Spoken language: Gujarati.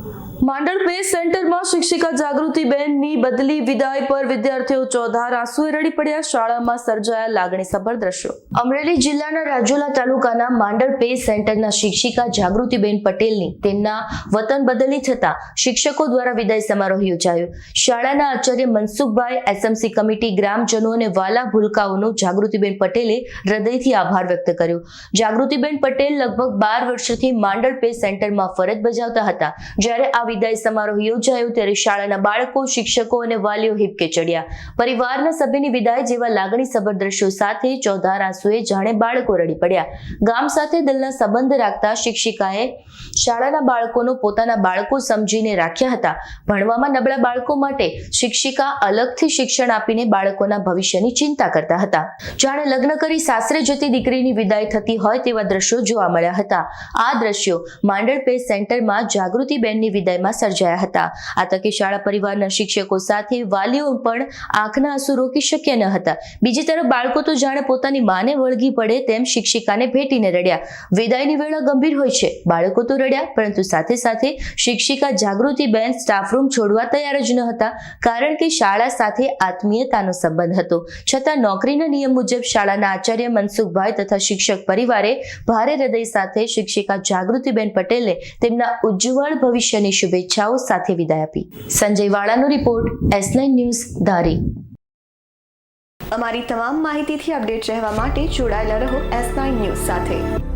માંડળ પે સેન્ટરમાં શિક્ષિકા જાગૃતિબેનની બદલી વિદાય પર વિદ્યાર્થીઓ ચોધાર આંસુએ રડી પડ્યા. શાળામાં સર્જાયા લાગણીસભર દ્રશ્યો. અમરેલી જિલ્લાના રાજુલા તાલુકાના માંડળ પે સેન્ટરના શિક્ષિકા જાગૃતિબેન પટેલની તેમના વતન બદલી થતા શિક્ષકો દ્વારા વિદાય સમારોહ યોજાયો. શાળાના આચાર્ય મનસુખભાઈ, એસએમસી કમિટી, ગ્રામજનો અને વાલા ભૂલકાઓનો જાગૃતિબેન પટેલે હૃદયથી આભાર વ્યક્ત કર્યો. જાગૃતિબેન પટેલ લગભગ 12 વર્ષથી માંડળ પે સેન્ટરમાં ફરજ બજાવતા હતા. જ્યારે આ વિદાય સમારોહ યોજાયો ત્યારે શાળાના બાળકો, શિક્ષકો અને વાલીઓ હિબકે ચડ્યા. પરિવારના સભ્યની વિદાય જેવા લાગણીસભર દ્રશ્યો સાથે ચોધાર આંસુએ જાણે બાળકો રડી પડ્યા. ગામ સાથે દિલના સંબંધ રાખતા શિક્ષિકાએ શાળાના બાળકોનો પોતાના બાળકો સમજીને રાખ્યા હતા. ભણવામાં નબળા બાળકો માટે શિક્ષિકા અલગથી શિક્ષણ આપીને બાળકોના ભવિષ્યની ચિંતા કરતા હતા. જાણે લગ્ન કરી સાસરે જતી દીકરીની વિદાય થતી હોય તેવા દ્રશ્યો જોવા મળ્યા હતા. આ દ્રશ્યો માંડળ પે સેન્ટરમાં જાગૃતિબેનની વિદાયમાં સર્જાયા હતા. આ તકે શાળા પરિવારના શિક્ષકો સાથે વાલીઓ પણ આંખના આંસુ રોકી શક્યા ન હતા. બીજી તરફ બાળકો તો જાણે પોતાની માને વળગી પડે તેમ શિક્ષિકાને ભેટીને રડ્યા. વિદાયની વેળા ગંભીર હોય છે. બાળકો તો રડ્યા, પરંતુ સાથે સાથે શિક્ષિકા જાગૃતિબેન સ્ટાફરૂમ છોડવા તૈયાર જ ન હતા, કારણ કે શાળા સાથે આત્મીયતાનો સંબંધ હતો. છતાં નોકરીના નિયમ મુજબ શાળાના આચાર્ય મનસુખભાઈ તથા શિક્ષક પરિવારે ભારે હૃદય સાથે શિક્ષિકા જાગૃતિબેન પટેલને તેમના ઉજ્જવળ ભવિષ્યની શુભેચ્છાઓ સાથે વિદાય આપી. સંજય વાળાનો રિપોર્ટ, S9 ન્યૂઝ, ધારી. અમારી તમામ માહિતીથી અપડેટ રહેવા માટે જોડાયેલા રહો S9 ન્યૂઝ સાથે.